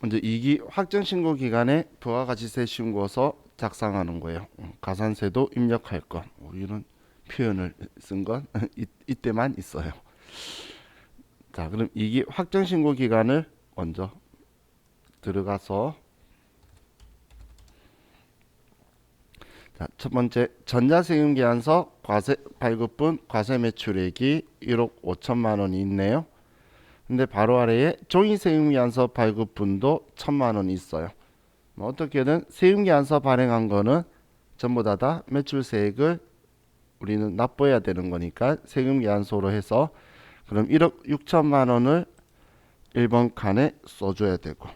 먼저 2기 확정신고 기간에 부가가치세 신고서 작성하는 거예요. 가산세도 입력할 것. 이런 표현을 쓴 건 이때만 있어요. 자, 그럼 2기 확정신고 기간을 먼저 들어가서, 자, 첫 번째 전자세금계약서 과세 발급분 과세 매출액이 1억 5천만 원이 있네요. 근데 바로 아래에 종이세금계약서 발급분도 1천만 원이 있어요. 어떻게든 세금계약서 발행한 거는 전부 다 매출세액을 우리는 납부해야 되는 거니까 세금계약서로 해서 그럼 1억 6천만 원을 1번 칸에 써줘야 되고,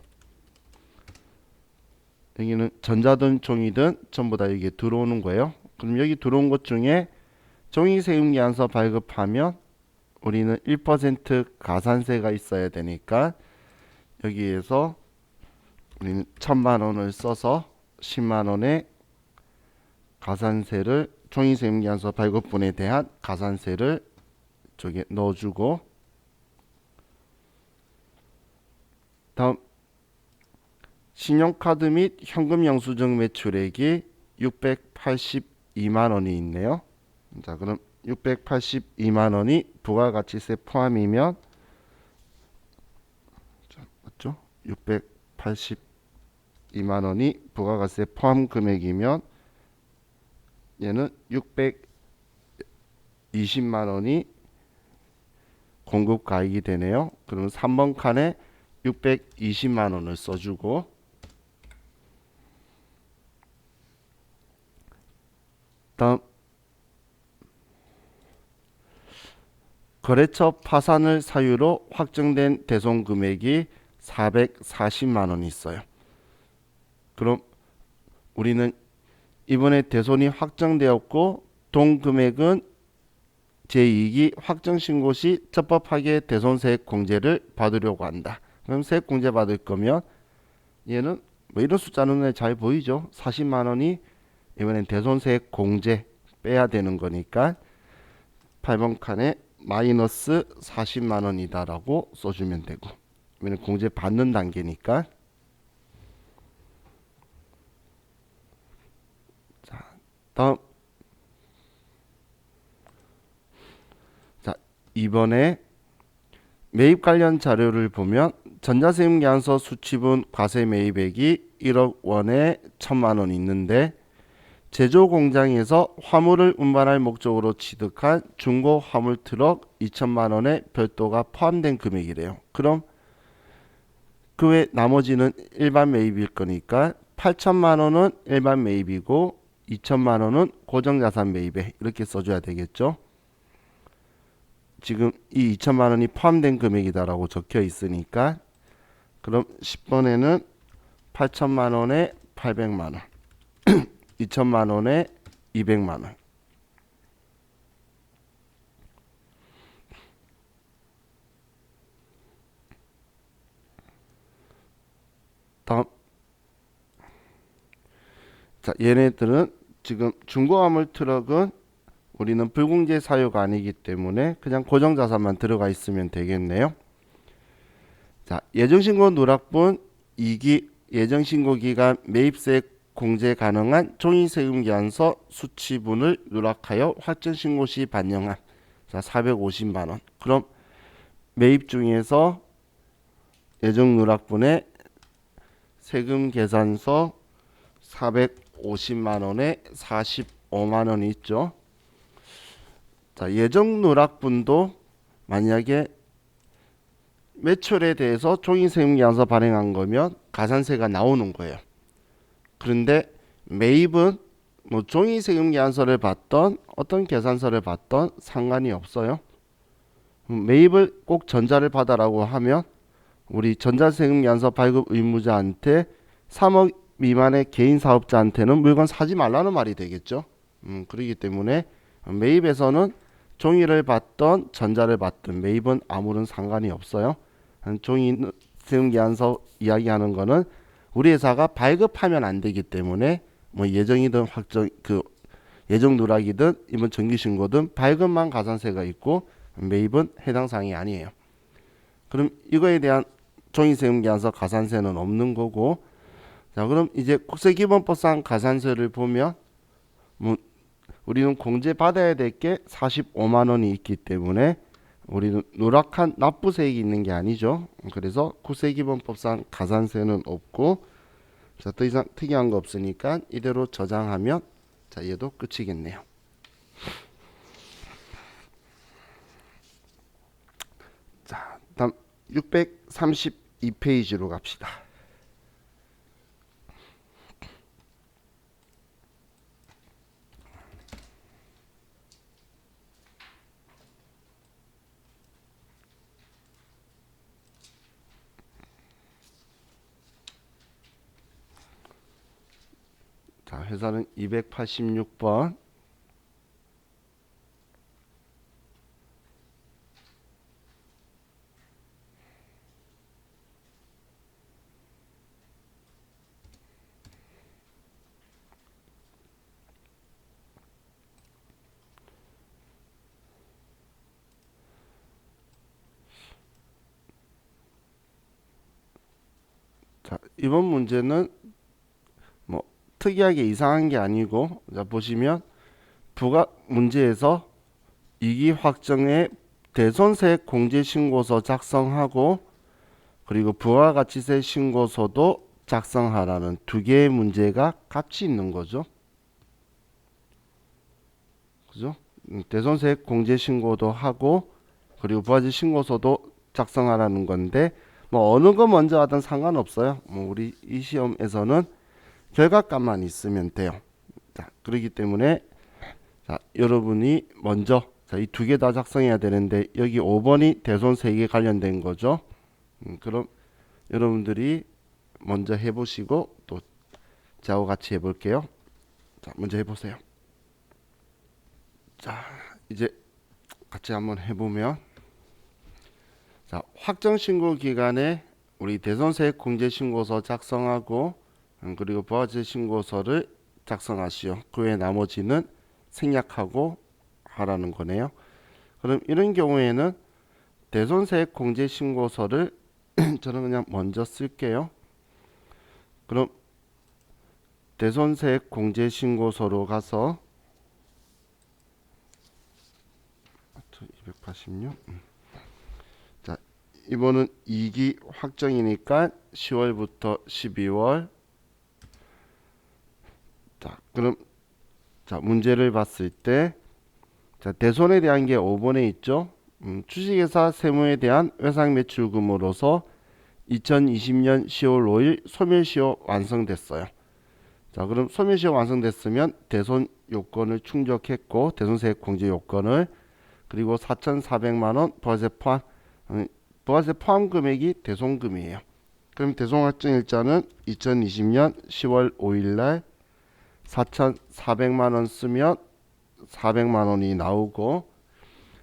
여기는 전자든 종이든 전부 다 여기에 들어오는 거예요. 그럼 여기 들어온 것 중에 종이세금계약서 발급하면 우리는 1% 가산세가 있어야 되니까 여기에서 우리는 1천만 원을 써서 10만 원의 가산세를, 종이세금계약서 발급분에 대한 가산세를 저기 넣어주고, 다음 신용카드 및 현금 영수증 매출액이 682만 원이 있네요. 자, 그럼 682만 원이 부가가치세 포함이면, 자, 맞죠? 682만 원이 부가가치세 포함 금액이면 얘는 620만 원이 공급가액이 되네요. 그럼 3번 칸에 620만 원을 써주고, 다음 거래처 파산을 사유로 확정된 대손 금액이 440만 원이 있어요. 그럼 우리는 이번에 대손이 확정되었고 동 금액은 제2기 확정신고 시 적법하게 대손세액 공제를 받으려고 한다. 그럼 세액 공제 받을 거면 얘는 뭐 이런 숫자 눈에 잘 보이죠? 40만 원이 이번엔 대손세액 공제 빼야 되는 거니까 8번 칸에 마이너스 40만 원이다라고 써주면 되고, 이번엔 공제 받는 단계니까. 자, 다음, 자, 이번에 매입 관련 자료를 보면 전자세금계약서 수취분 과세 매입액이 1억 원에 1천만 원 있는데 제조 공장에서 화물을 운반할 목적으로 취득한 중고 화물 트럭 2천만 원의 별도가 포함된 금액이래요. 그럼 그 외 나머지는 일반 매입일 거니까 8천만 원은 일반 매입이고 2천만 원은 고정자산 매입에 이렇게 써줘야 되겠죠. 지금 이 2천만 원이 포함된 금액이다라고 적혀 있으니까, 그럼 10번에는 8천만 원에 800만 원, 2천만 원에 200만 원. 다음, 자, 얘네들은 지금 중고화물 트럭은 우리는 불공제 사유가 아니기 때문에 그냥 고정자산만 들어가 있으면 되겠네요. 자, 예정신고 누락분 2기 예정신고기간 매입세 공제 가능한 종이세금계약서 수취분을 누락하여 확정신고 시 반영한, 자, 450만 원. 그럼 매입 중에서 예정 누락분에 세금 계산서 450만 원에 45만 원이 있죠. 자, 예정 누락분도 만약에 매출에 대해서 종이세금계약서 발행한 거면 가산세가 나오는 거예요. 그런데 매입은 뭐 종이세금계약서를 받던 어떤 계산서를 받던 상관이 없어요. 매입을 꼭 전자를 받아라고 하면 우리 전자세금계약서 발급 의무자한테 3억 미만의 개인 사업자한테는 물건 사지 말라는 말이 되겠죠. 그렇기 때문에 매입에서는 종이를 받던 전자를 받든 매입은 아무런 상관이 없어요. 종이세금계약서 이야기하는 거는 우리 회사가 발급하면 안 되기 때문에 뭐 예정이든 확정 예정 누락이든 이번 정기신고든 발급만 가산세가 있고 매입은 해당 사항이 아니에요. 그럼 이거에 대한 종이세금계산서 가산세는 없는 거고. 자, 그럼 이제 국세기본법상 가산세를 보면 뭐 우리는 공제 받아야 될 게 45만 원이 있기 때문에 우리는 누락한 납부세액이 있는 게 아니죠. 그래서 국세기본법상 가산세는 없고, 자, 더 이상 특이한 거 없으니까 이대로 저장하면 자, 얘도 끝이겠네요. 자, 다음 632페이지로 갑시다. 자, 회사는 286번. 자, 이번 문제는 뭐 특이하게 이상한 게 아니고, 자, 보시면 부가 문제에서 이기 확정의 대손세액 공제신고서 작성하고, 그리고 부가가치세 신고서도 작성하라는 두 개의 문제가 같이 있는 거죠. 그죠? 대손세액 공제신고도 하고, 그리고 부가가치 신고서도 작성하라는 건데, 뭐 어느 거 먼저 하든 상관없어요. 뭐 우리 이 시험에서는 결과값만 있으면 돼요. 자, 그렇기 때문에 자, 여러분이 먼저 이 두 개 다 작성해야 되는데, 여기 5번이 대손세액에 관련된 거죠. 그럼 여러분들이 먼저 해보시고 또 저하고 같이 해볼게요. 자, 먼저 해보세요. 자, 이제 같이 한번 해보면, 자, 확정신고 기간에 우리 대손세액 공제신고서 작성하고, 그리고 부가가치 신고서를 작성하시오. 그 외 나머지는 생략하고 하라는 거네요. 그럼 이런 경우에는 대손세액 공제신고서를 저는 그냥 먼저 쓸게요. 그럼 대손세액 공제신고서로 가서 286. 자, 이번은 2기 확정이니까 10월부터 12월. 자, 그럼 자, 문제를 봤을 때, 자, 대손에 대한 게 5번에 있죠. 주식회사 세무에 대한 외상매출금으로서 2020년 10월 5일 소멸시효 완성됐어요. 자, 그럼 소멸시효 완성됐으면 대손 요건을 충족했고, 대손세액 공제 요건을, 그리고 4,400만 원 부가세 포함, 부가세 포함 금액이 대손금이에요. 그럼 대손 확정일자는 2020년 10월 5일 날 4,400만 원 쓰면 400만 원이 나오고,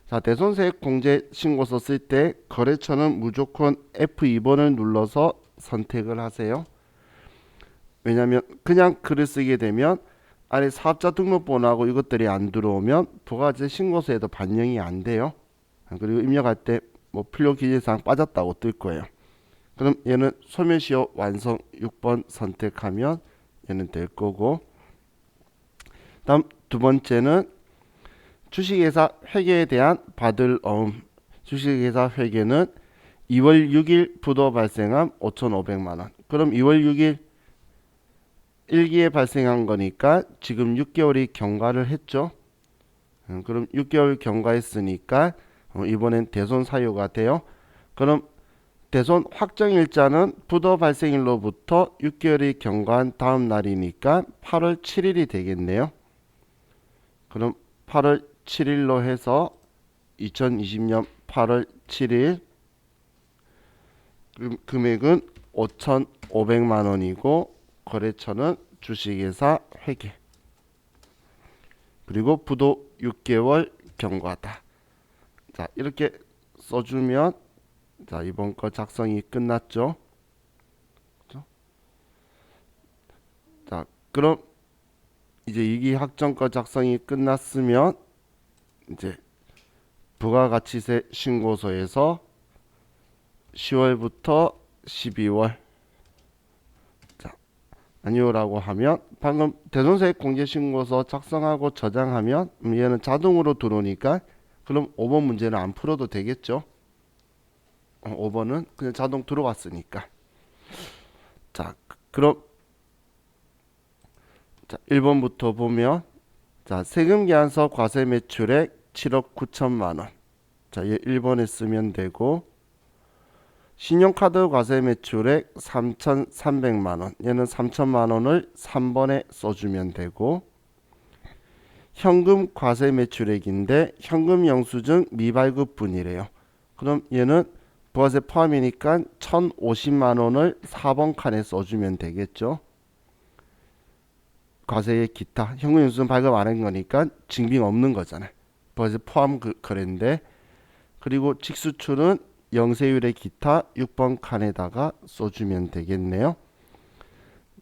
자, 대손세액 공제 신고서 쓸 때 거래처는 무조건 F2번을 눌러서 선택을 하세요. 왜냐하면 그냥 글을 쓰게 되면 아래 사업자 등록번호하고 이것들이 안 들어오면 부가가치 신고서에도 반영이 안 돼요. 그리고 입력할 때 뭐 필요 기재사항 빠졌다고 뜰 거예요. 그럼 얘는 소멸시효 완성 6번 선택하면 얘는 될 거고, 다음 두 번째는 주식회사 회계에 대한 받을 어음. 주식회사 회계는 2월 6일 부도 발생한 5,500만 원. 그럼 2월 6일 1기에 발생한 거니까 지금 6개월이 경과를 했죠. 그럼 6개월 경과했으니까 이번엔 대손 사유가 돼요. 그럼 대손 확정일자는 부도 발생일로부터 6개월이 경과한 다음 날이니까 8월 7일이 되겠네요. 그럼 8월 7일로 해서 2020년 8월 7일 금액은 5,500만 원이고, 거래처는 주식회사 회계, 그리고 부도 6개월 경과다. 자, 이렇게 써주면 자, 이번 거 작성이 끝났죠. 그렇죠? 자, 그럼 이제 이기 확정거 작성이 끝났으면 이제 부가가치세 신고서에서 10월부터 12월. 자, 아니요라고 하면 방금 대손세액 공제신고서 작성하고 저장하면 얘는 자동으로 들어오니까 그럼 5번 문제는 안 풀어도 되겠죠. 5번은 그냥 자동 들어왔으니까. 자, 그럼 자, 1번부터 보면 자, 세금 계산서 과세 매출액 7억 9천만 원. 자, 얘 1번에 쓰면 되고 신용카드 과세 매출액 3,300만 원. 얘는 3천만 원을 3번에 써주면 되고 현금 과세 매출액인데 현금 영수증 미발급분이래요. 그럼 얘는 부가세 포함이니까 1,050만 원을 4번 칸에 써주면 되겠죠. 과세의 기타 현금 영수증 발급 안 한 거니까 증빙 없는 거잖아요. 부가세 포함 거래인데 그리고 직수출은 영세율의 기타 6번 칸에다가 써주면 되겠네요.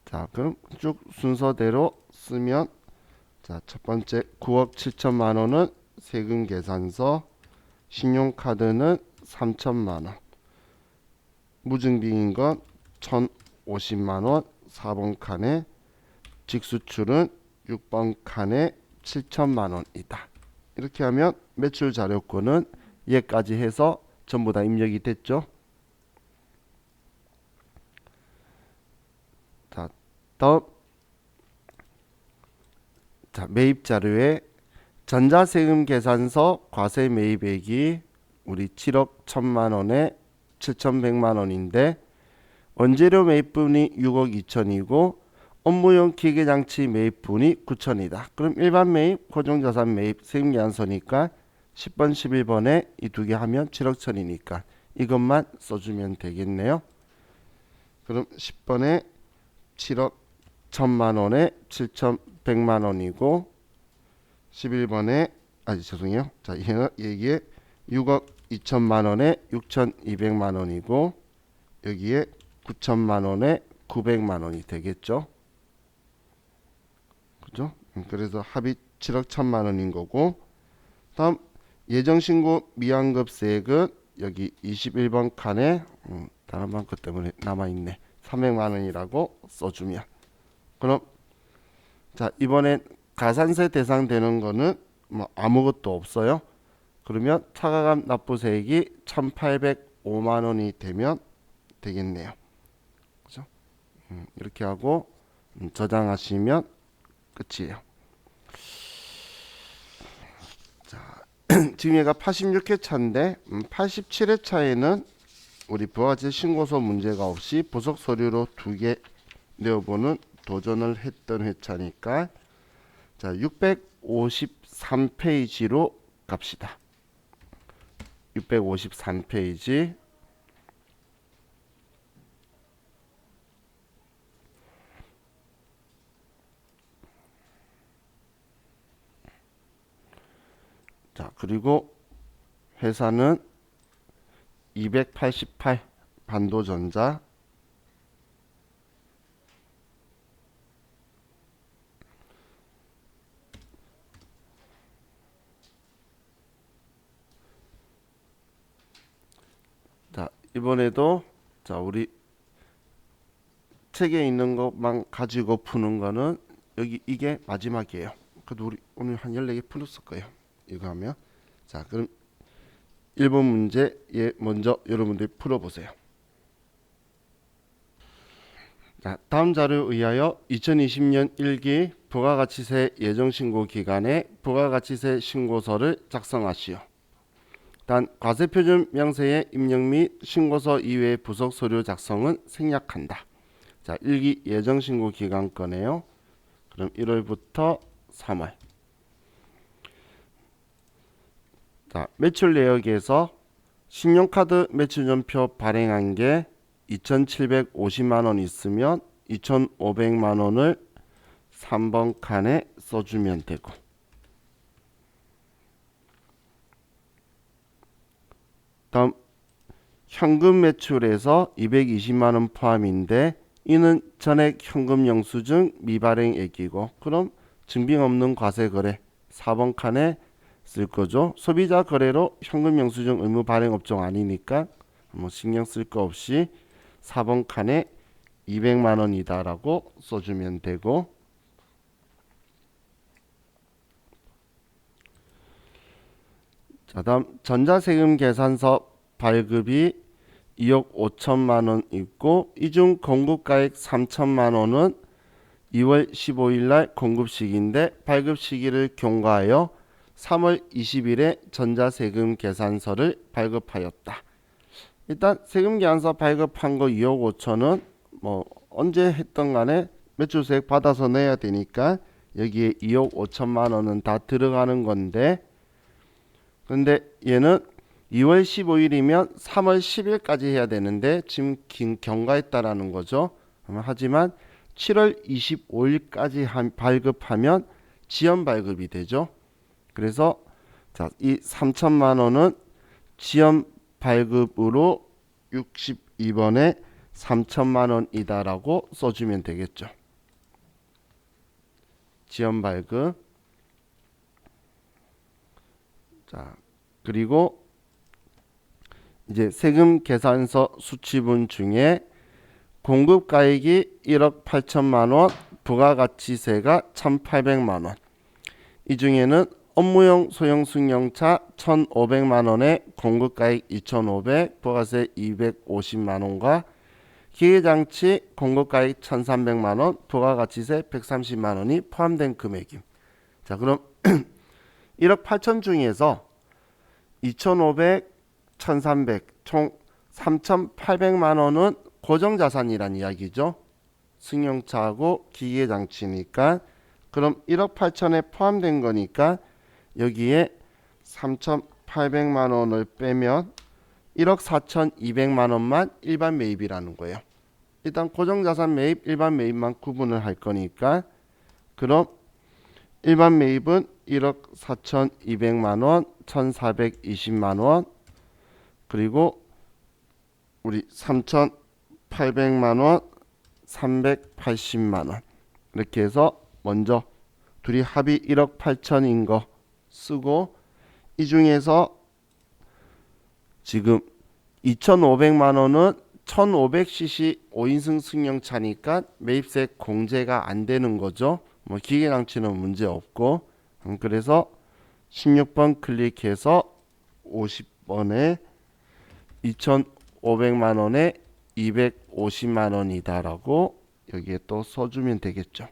자, 그럼 쭉 순서대로 쓰면 자, 첫 번째 9억 7천만 원은 세금 계산서, 신용카드는 3천만 원, 무증빙인 건 1,050만 원 4번 칸에 직수출은 6번 칸에 7천만 원이다. 이렇게 하면 매출 자료권은 얘까지 해서 전부 다 입력이 됐죠. 자, 다음 자, 매입 자료에 전자세금 계산서 과세 매입액이 우리 7억 1천만 원에 7,100만 원인데 원재료 매입분이 6억 2천이고 업무용 기계장치 매입분이 9천이다. 그럼 일반 매입, 고정자산 매입, 세금 계산서니까 10번, 11번에 이 두 개 하면 7억 1천이니까 이것만 써주면 되겠네요. 그럼 10번에 7억 1천만 원에 7,100만 원이고 11번에 죄송해요. 자, 여기에 6억 2천만 원에 6,200만 원이고 여기에 9천만 원에 900만 원이 되겠죠. 그죠? 그래서 합이 7억 1천만 원인 거고 다음 예정신고 미환급세액은 여기 21번 칸에 다른 방크 때문에 남아있네. 300만 원이라고 써주면 그럼 자, 이번엔 가산세 대상 되는 거는 뭐 아무것도 없어요. 그러면 차가감 납부세액이 1,805만 원이 되면 되겠네요. 그죠? 이렇게 하고 저장하시면 끝이에요. 자, 지금 얘가 86회 차인데 87회 차에는 우리 부가세 신고서 문제가 없이 부속 서류로 2개 내어보는 도전을 했던 회차니까 자, 653페이지로 갑시다. 653페이지. 자, 그리고 회사는 288 반도전자. 자, 이번에도 자, 우리 책에 있는 것만 가지고 푸는 거는 여기 이게 마지막이에요. 그래도 우리 오늘 한 14개 풀었을 거예요. 이거 하면 자, 그럼 1번 문제 먼저 여러분들이 풀어보세요. 자, 다음 자료에 의하여 2020년 1기 부가가치세 예정신고 기간에 부가가치세 신고서를 작성하시오. 단 과세표준 명세의 입력 및 신고서 이외의 부속 서류 작성은 생략한다. 자, 1기 예정신고 기간 거네요. 그럼 1월부터 3월. 자, 매출 내역에서 신용카드 매출전표 발행한 게 2,750만 원 있으면 2,500만 원을 3번 칸에 써주면 되고 다음 현금 매출에서 220만 원 포함인데 이는 전액 현금 영수증 미발행액이고 그럼 증빙 없는 과세 거래 4번 칸에 쓸 거죠. 소비자 거래로 현금 영수증 의무 발행 업종 아니니까 뭐 신경 쓸 거 없이 4번 칸에 200만 원이다라고 써주면 되고, 자, 다음 전자세금 계산서 발급이 2억 5천만 원 있고, 이중 공급가액 3천만 원은 2월 15일 날 공급식인데 발급 시기를 경과하여 3월 20일에 전자세금 계산서를 발급하였다. 일단 세금 계산서 발급한 거 2억 5천은 뭐 언제 했던 간에 매출세액 받아서 내야 되니까 여기에 2억 5천만 원은 다 들어가는 건데, 근데 얘는 2월 15일이면 3월 10일까지 해야 되는데 지금 경과했다라는 거죠. 하지만 7월 25일까지 발급하면 지연 발급이 되죠. 그래서 자, 이 3천만 원은 지연 발급으로 62번에 3천만 원이다라고 써주면 되겠죠. 지연 발급. 자, 그리고 이제 세금 계산서 수취분 중에 공급가액이 1억 8천만 원, 부가가치세가 1,800만 원. 이 중에는 업무용 소형 승용차 1,500만 원에 공급가액 2,500, 부가세 250만 원과 기계장치 공급가액 1,300만 원, 부가가치세 130만 원이 포함된 금액임. 자, 그럼 1억 8천 중에서 2,500, 1,300, 총 3,800만 원은 고정자산이란 이야기죠. 승용차하고 기계장치니까. 그럼 1억 8천에 포함된 거니까 여기에 3,800만 원을 빼면 1억 4,200만 원만 일반 매입이라는 거예요. 일단 고정자산 매입, 일반 매입만 구분을 할 거니까, 그럼 일반 매입은 1억 4,200만 원, 1,420만 원, 그리고 우리 3,800만 원, 380만 원 이렇게 해서 먼저 둘이 합이 1억 8천인 거 쓰고, 이 중에서 지금 2,500만 원은 1,500cc 5인승 승용차니까 매입세 공제가 안 되는 거죠. 뭐 기계장치는 문제 없고, 그래서 16번 클릭해서 50번에 2,500만 원에 250만 원이다라고 여기에 또 써주면 되겠죠.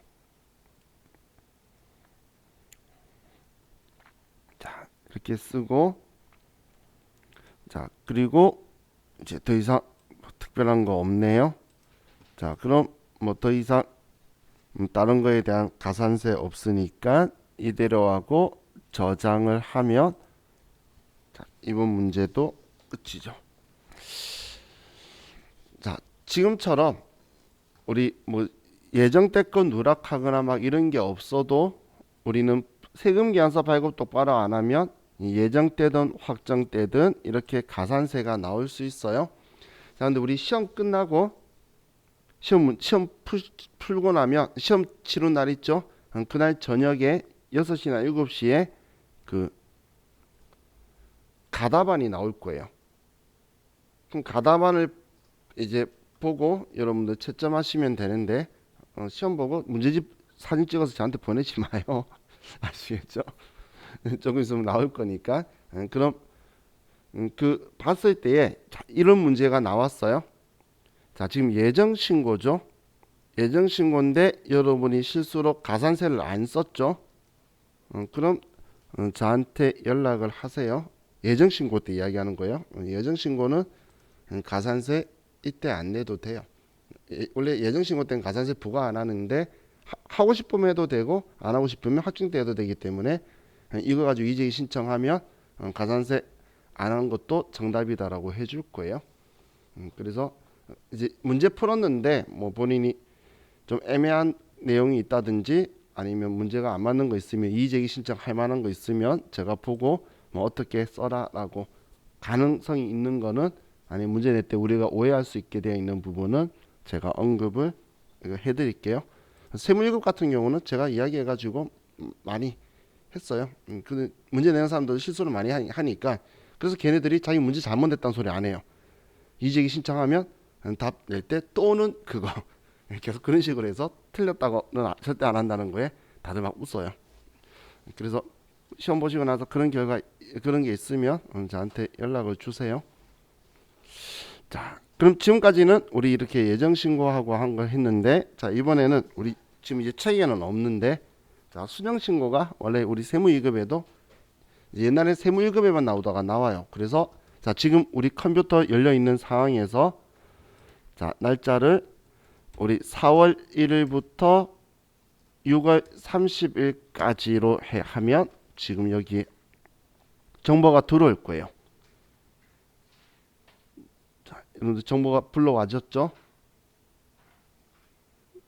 자, 이렇게 쓰고, 자, 그리고 이제 더 이상 뭐 특별한 거 없네요. 자, 그럼 뭐 더 이상 다른 거에 대한 가산세 없으니까 이대로 하고 저장을 하면, 자, 이번 문제도 끝이죠. 자, 지금처럼 우리 뭐 예정때 거 누락하거나 막 이런 게 없어도 우리는 세금 계산서 발급 똑바로 안 하면 예정때든 확정때든 이렇게 가산세가 나올 수 있어요. 자, 근데 우리 시험 끝나고 시험 풀고 나면 시험 치른 날 있죠. 그날 저녁에 6시나 7시에 그 가다반이 나올 거예요. 그럼 가다반을 이제 보고 여러분들 채점하시면 되는데, 시험 보고 문제집 사진 찍어서 저한테 보내지 마요. 아시겠죠? 조금 있으면 나올 거니까. 그럼 그 봤을 때에 이런 문제가 나왔어요. 자, 지금 예정신고죠. 예정신고인데 여러분이 실수로 가산세를 안 썼죠. 그럼 저한테 연락을 하세요. 예정신고 때 이야기하는 거예요. 예정신고는 가산세 이때 안 내도 돼요. 원래 예정신고 때는 가산세 부과 안 하는데 하고 싶으면 해도 되고 안 하고 싶으면 확정때 해도 되기 때문에 이거 가지고 이재기 신청하면 가산세 안 하는 것도 정답이다라고 해줄 거예요. 그래서 이제 문제 풀었는데 뭐 본인이 좀 애매한 내용이 있다든지 아니면 문제가 안 맞는 거 있으면 이의제기 신청할 만한 거 있으면 제가 보고 뭐 어떻게 써라라고, 가능성이 있는 거는, 아니 문제 낼 때 우리가 오해할 수 있게 되어 있는 부분은 제가 언급을 해드릴게요. 세무1급 같은 경우는 제가 이야기해가지고 많이 했어요. 근데 문제 내는 사람들 실수를 많이 하니까, 그래서 걔네들이 자기 문제 잘못냈다는 소리 안 해요. 이의제기 신청하면 답 낼 때 또는 그거 계속 그런 식으로 해서 틀렸다고는 절대 안 한다는 거에 다들 막 웃어요. 그래서 시험 보시고 나서 그런 결과 그런 게 있으면 저한테 연락을 주세요. 자, 그럼 지금까지는 우리 이렇게 예정 신고하고 한 걸 했는데, 자 이번에는 우리 지금 이제 책에는 없는데, 자 수정 신고가 원래 우리 세무 2급에도 옛날에 세무 1급에만 나오다가 나와요. 그래서 자 지금 우리 컴퓨터 열려 있는 상황에서 자 날짜를 우리 4월 1일부터 6월 30일까지로 하면 지금 여기 정보가 들어올 거예요. 자, 여러분들 정보가 불러와졌죠?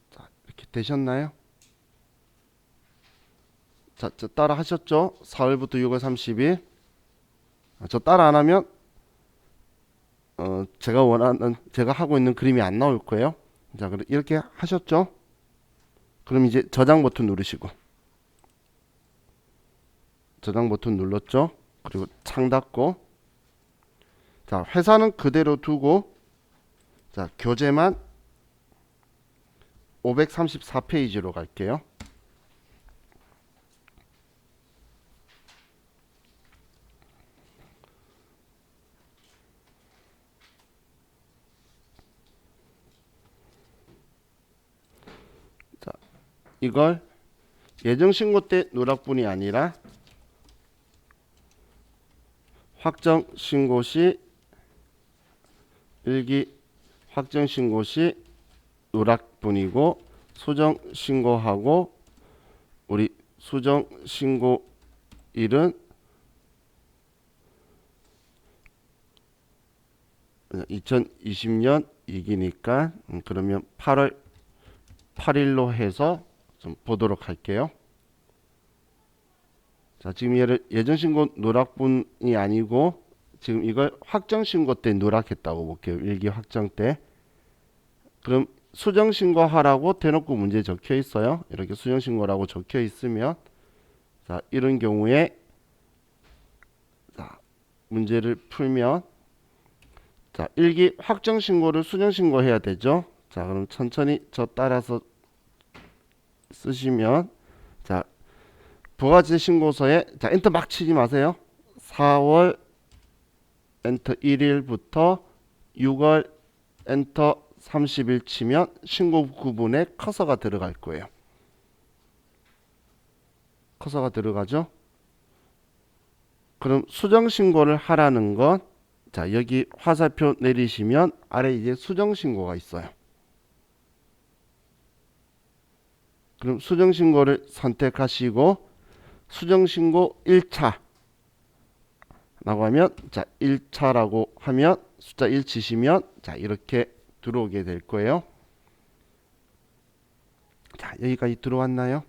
자, 이렇게 되셨나요? 자, 저 따라 하셨죠? 4월부터 6월 30일. 저 따라 안 하면 제가 하고 있는 그림이 안 나올 거예요. 자, 그럼 이렇게 하셨죠? 그럼 이제 저장 버튼 누르시고 저장 버튼 눌렀죠? 그리고 창 닫고 자 회사는 그대로 두고 자 교재만 534페이지로 갈게요. 자 이걸 예정신고 때 누락분이 아니라 확정신고 시 일기 확정신고 시 누락분이고 수정신고하고 우리 수정신고일은 2020년 이기니까 그러면 8월 8일로 해서 좀 보도록 할게요. 자, 지금 얘를 예정신고 누락분이 아니고 지금 이걸 확정신고 때 누락했다고 볼게요. 일기 확정 때. 그럼 수정신고하라고 대놓고 문제 적혀 있어요. 이렇게 수정신고라고 적혀 있으면 자, 이런 경우에 자, 문제를 풀면 자, 일기 확정신고를 수정신고해야 되죠. 자, 그럼 천천히 저 따라서 쓰시면 자, 부가세 신고서에 자 엔터 막 치지 마세요. 4월 엔터 1일부터 6월 엔터 30일 치면 신고 구분에 커서가 들어갈 거예요. 커서가 들어가죠. 그럼 수정 신고를 하라는 건 자 여기 화살표 내리시면 아래 이제 수정 신고가 있어요. 그럼 수정 신고를 선택하시고 수정신고 1차 라고 하면 자 1차라고 하면 숫자 1 치시면 자 이렇게 들어오게 될 거예요. 자 여기까지 들어왔나요?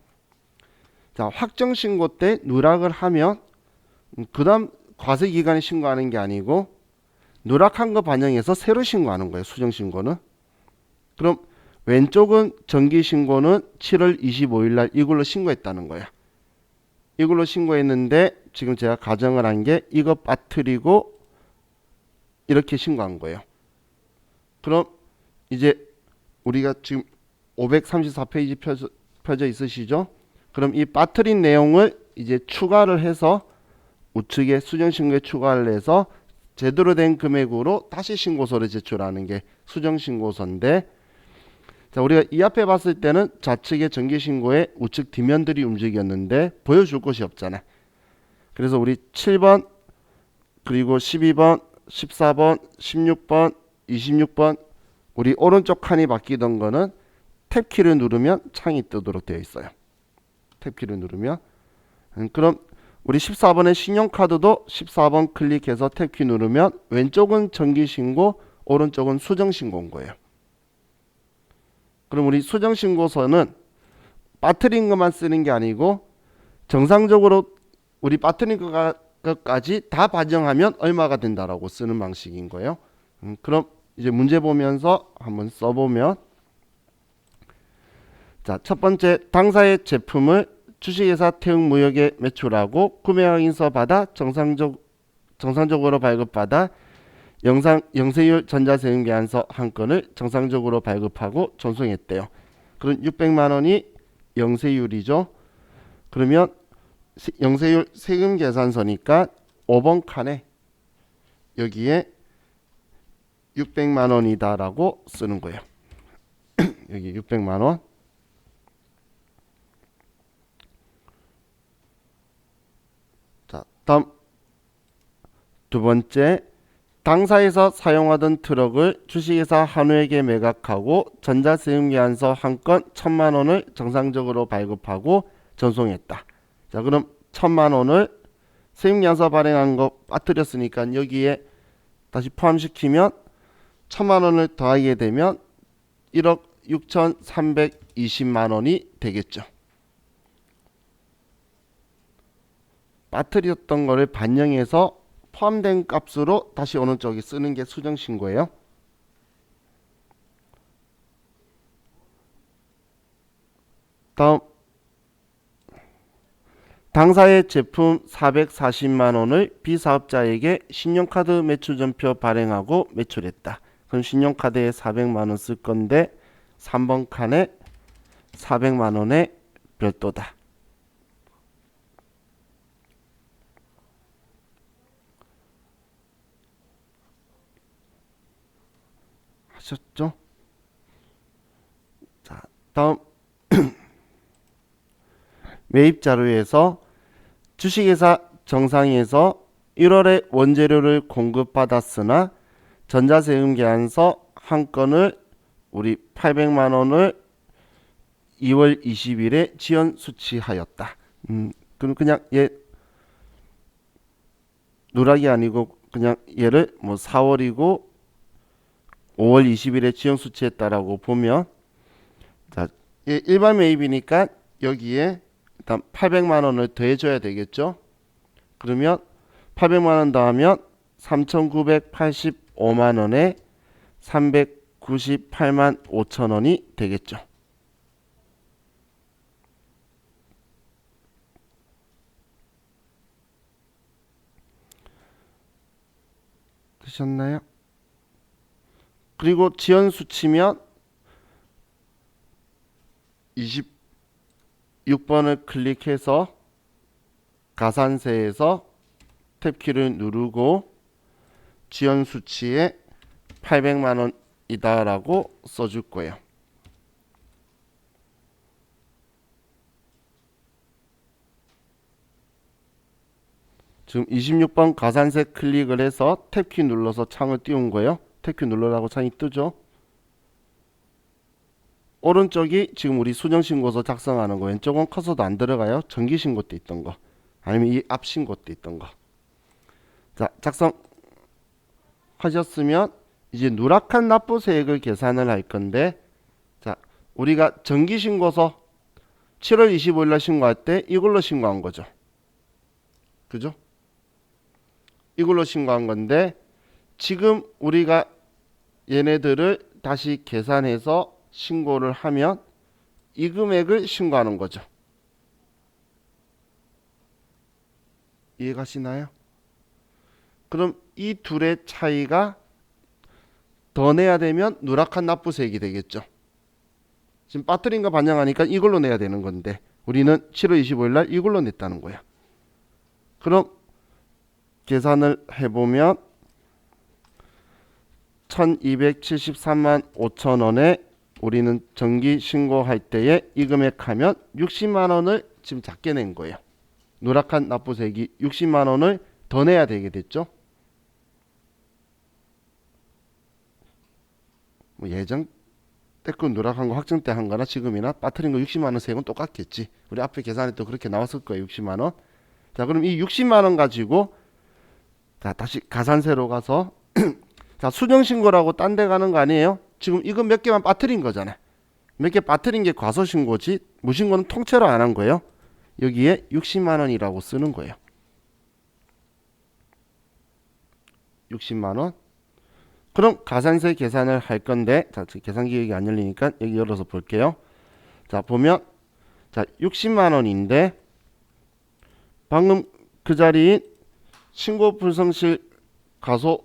자 확정신고 때 누락을 하면 그 다음 과세기간에 신고하는 게 아니고 누락한 거 반영해서 새로 신고하는 거예요. 수정신고는. 그럼 왼쪽은 정기신고는 7월 25일 날 이걸로 신고했다는 거예요. 이걸로 신고했는데 지금 제가 가정을 한 게 이거 빠뜨리고 이렇게 신고한 거예요. 그럼 이제 우리가 지금 534페이지 펴져 있으시죠? 그럼 이 빠뜨린 내용을 이제 추가를 해서 우측에 수정신고에 추가를 해서 제대로 된 금액으로 다시 신고서를 제출하는 게 수정신고서인데 자 우리가 이 앞에 봤을 때는 좌측의 정기신고에 우측 뒷면들이 움직였는데 보여줄 곳이 없잖아. 그래서 우리 7번 그리고 12번 14번 16번 26번 우리 오른쪽 칸이 바뀌던 거는 탭키를 누르면 창이 뜨도록 되어 있어요. 탭키를 누르면 그럼 우리 14번의 신용카드도 14번 클릭해서 탭키 누르면 왼쪽은 정기신고 오른쪽은 수정신고인 거예요. 그럼 우리 수정신고서는 빠뜨린 것만 쓰는 게 아니고 정상적으로 우리 빠뜨린 것까지 다 반영하면 얼마가 된다라고 쓰는 방식인 거예요. 그럼 이제 문제 보면서 한번 써보면 자, 첫 번째 당사의 제품을 주식회사 태흥무역에 매출하고 구매확인서 받아 정상적으로 발급받아 영세율 전자세금계산서 한 건을 정상적으로 발급하고 전송했대요. 그럼 600만 원이 영세율이죠. 그러면 영세율 세금계산서니까 5번 칸에 여기에 600만 원이다라고 쓰는 거예요. 여기 600만 원. 자, 다음 두 번째, 당사에서 사용하던 트럭을 주식회사 한우에게 매각하고 전자세금계산서 한 건 1,000만 원을 정상적으로 발급하고 전송했다. 자, 그럼 1,000만 원을 세금계산서 발행한 거 빠뜨렸으니까 여기에 다시 포함시키면 1,000만 원을 더하게 되면 1억 6,320만 원이 되겠죠. 빠뜨렸던 거를 반영해서 포함된 값으로 다시 오는 쪽에 쓰는 게 수정신고예요. 다음, 당사의 제품 440만 원을 비사업자에게 신용카드 매출전표 발행하고 매출했다. 그럼 신용카드에 400만 원 쓸 건데 3번 칸에 400만 원의 별도다. 하셨죠? 자, 다음 매입 자료에서 주식회사 정상에서 1월에 원재료를 공급받았으나 전자세금계산서 한 건을 우리 800만 원을 2월 20일에 지연 수취하였다. 그럼 그냥 얘 누락이 아니고 그냥 얘를 뭐 4월이고 5월 20일에 지연 수취했다라고 보면, 자, 얘 일반 매입이니까 여기에 일단 800만 원을 더해줘야 되겠죠. 그러면 800만 원 더하면 3,985만 원에 398만 5천 원이 되겠죠. 되셨나요? 그리고 지연 수치면 26번을 클릭해서 가산세에서 탭키를 누르고 지연 수치에 800만 원이다라고 써줄 거예요. 지금 26번 가산세 클릭을 해서 탭키 눌러서 창을 띄운 거예요. 탭키 누르라고 창이 뜨죠. 오른쪽이 지금 우리 수정신고서 작성하는 거, 왼쪽은 커서도 안 들어가요. 정기신고 때 있던 거, 아니면 이 앞신고 때 있던 거. 자, 작성하셨으면 이제 누락한 납부세액을 계산을 할 건데, 자, 우리가 정기신고서 7월 25일 날 신고할 때 이걸로 신고한 거죠. 그죠? 이걸로 신고한 건데, 지금 우리가 얘네들을 다시 계산해서 신고를 하면 이 금액을 신고하는 거죠. 이해가시나요? 그럼 이 둘의 차이가 더 내야 되면 누락한 납부세액이 되겠죠. 지금 빠뜨린 거 반영하니까 이걸로 내야 되는 건데 우리는 7월 25일 날 이걸로 냈다는 거야. 그럼 계산을 해보면 1273만 5천 원에 우리는 정기 신고할 때에 이 금액 하면 60만 원을 지금 작게 낸 거예요. 누락한 납부세액이 60만 원을 더 내야 되게 됐죠. 뭐 예전 때그 누락한 거 확정 때 한 거나 지금이나 빠뜨린 거 60만 원 세액은 똑같겠지. 우리 앞에 계산했던 그렇게 나왔을 거예요. 60만 원. 자, 그럼 이 60만 원 가지고 자, 다시 가산세로 가서 자, 수정신고라고 딴 데 가는 거 아니에요? 지금 이거 몇 개만 빠뜨린 거잖아. 몇 개 빠뜨린 게 과소신고지, 무신고는 통째로 안 한 거예요. 여기에 60만 원이라고 쓰는 거예요. 60만 원. 그럼 가산세 계산을 할 건데, 자, 계산기 여기 안 열리니까 여기 열어서 볼게요. 자, 보면 자, 60만 원인데 방금 그 자리인 신고 불성실 과소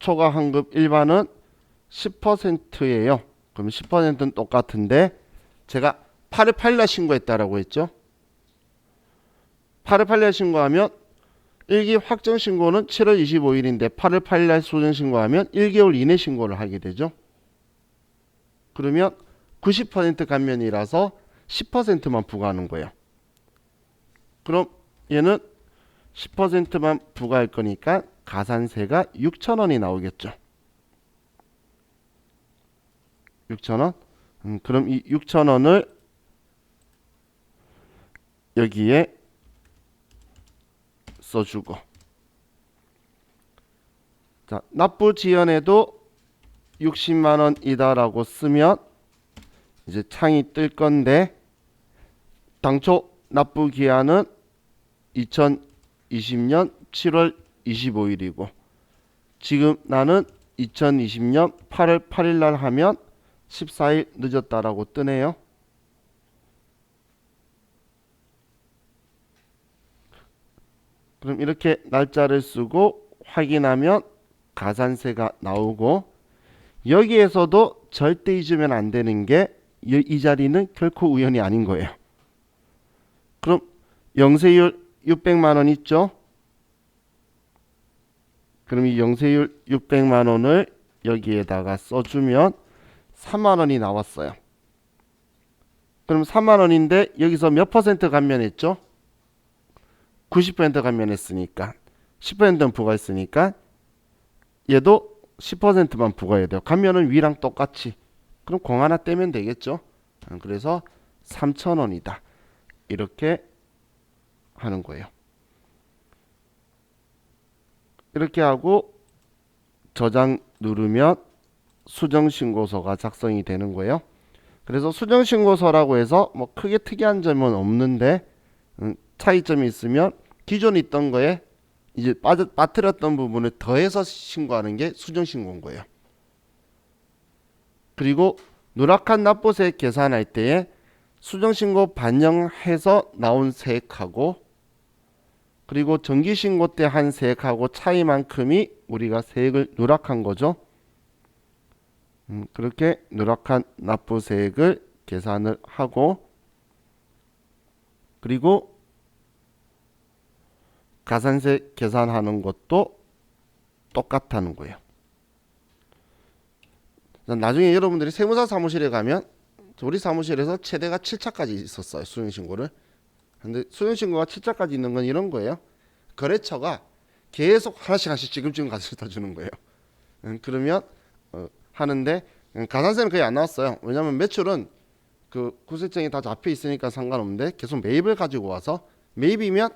초과 환급 일반은 10%예요. 그럼 10%는 똑같은데 제가 8월 8일날 신고했다라고 했죠. 8월 8일날 신고하면 1기 확정 신고는 7월 25일인데 8월 8일날 수정 신고하면 1개월 이내 신고를 하게 되죠. 그러면 90% 감면이라서 10%만 부과하는 거예요. 그럼 얘는 10%만 부과할 거니까 가산세가 6,000원이 나오겠죠. 6,000원? 그럼 이 6,000원을 여기에 써주고, 자, 납부 지연에도 60만원이다 라고 쓰면 이제 창이 뜰 건데, 당초 납부 기한은 2020년 7월 25일이고 지금 나는 2020년 8월 8일 날 하면 14일 늦었다라고 뜨네요. 그럼 이렇게 날짜를 쓰고 확인하면 가산세가 나오고, 여기에서도 절대 잊으면 안 되는 게 이 자리는 결코 우연이 아닌 거예요. 그럼 영세율 600만 원 있죠? 그럼 이 영세율 600만 원을 여기에다가 써주면 3만 원이 나왔어요. 그럼 3만 원인데 여기서 몇 퍼센트 감면했죠? 90% 감면했으니까 10%는 부과했으니까 얘도 10%만 부과해야 돼요. 감면은 위랑 똑같이. 그럼 공 하나 떼면 되겠죠? 그래서 3,000원이다. 이렇게 하는 거예요. 이렇게 하고 저장 누르면 수정신고서가 작성이 되는 거예요. 그래서 수정신고서라고 해서 뭐 크게 특이한 점은 없는데 차이점이 있으면 기존에 있던 거에 이제 빠뜨렸던 부분을 더해서 신고하는 게 수정신고인 거예요. 그리고 누락한 납부세 계산할 때에 수정신고 반영해서 나온 세액하고 그리고 정기신고 때 한 세액하고 차이만큼이 우리가 세액을 누락한 거죠. 그렇게 누락한 납부세액을 계산을 하고 그리고 가산세 계산하는 것도 똑같다는 거예요. 나중에 여러분들이 세무사 사무실에 가면 우리 사무실에서 최대가 7차까지 있었어요. 수정신고를. 근데 수정신고가 7차까지 있는 건 이런 거예요. 거래처가 계속 하나씩 지금쯤 가져다 주는 거예요. 그러면 하는데 가산세는 거의 안 나왔어요. 왜냐하면 매출은 그 구세청이 다 잡혀 있으니까 상관없는데 계속 매입을 가지고 와서 매입이면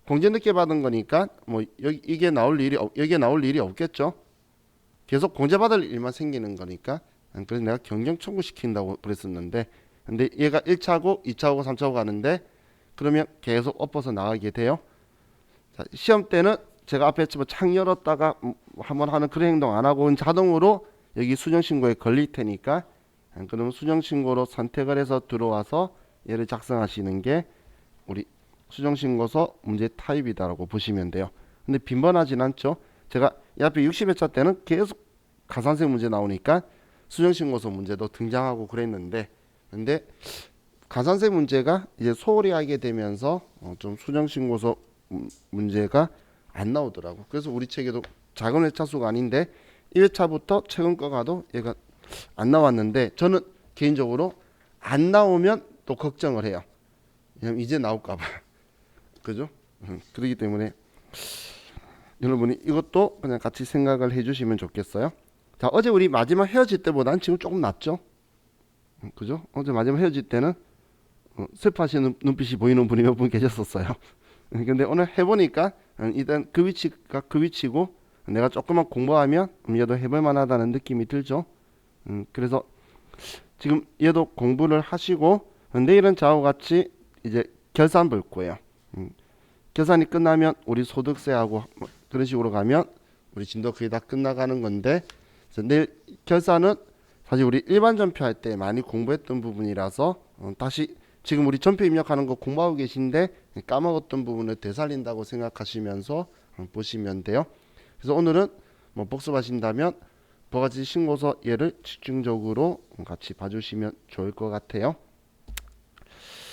공제 늦게 받은 거니까 뭐 이게 나올 일이 없겠죠. 계속 공제받을 일만 생기는 거니까. 그래서 내가 경정 청구시킨다고 그랬었는데 근데 얘가 1차고 2차고 3차고 가는데 그러면 계속 엎어서 나가게 돼요. 자, 시험 때는 제가 앞에 창 열었다가 한번 하는 그런 행동 안 하고 자동으로 여기 수정신고에 걸릴 테니까 그러면 수정신고로 선택을 해서 들어와서 얘를 작성하시는 게 우리 수정신고서 문제 타입이다라고 보시면 돼요. 근데 빈번하진 않죠. 제가 이 앞에 60회차 때는 계속 가산세 문제 나오니까 수정신고서 문제도 등장하고 그랬는데 근데 가산세 문제가 이제 소홀히 하게 되면서 좀 수정신고서 문제가 안 나오더라고. 그래서 우리 책에도 작은 회차 수가 아닌데 1회차부터 최근 거 가도 얘가 안 나왔는데 저는 개인적으로 안 나오면 또 걱정을 해요. 왜냐면 이제 나올까봐. 그죠? 그렇기 때문에 여러분이 이것도 그냥 같이 생각을 해주시면 좋겠어요. 자, 어제 우리 마지막 헤어질 때보다는 지금 조금 낫죠? 그죠? 어제 마지막 헤어질 때는 슬퍼하시는 눈빛이 보이는 분이 몇 분 계셨었어요. 근데 오늘 해보니까 일단 그 위치가 그 위치고 내가 조금만 공부하면 얘도 해볼 만하다는 느낌이 들죠. 그래서 지금 얘도 공부를 하시고 내일은 저하고 같이 이제 결산 볼 거예요. 결산이 끝나면 우리 소득세하고 그런 식으로 가면 우리 진도 거의 다 끝나가는 건데 내일 결산은 사실 우리 일반 전표 할 때 많이 공부했던 부분이라서 다시 지금 우리 전표 입력하는 거 공부하고 계신데 까먹었던 부분을 되살린다고 생각하시면서 보시면 돼요. 그래서 오늘은 뭐 복습하신다면 부가가치 신고서 예를 집중적으로 같이 봐주시면 좋을 것 같아요.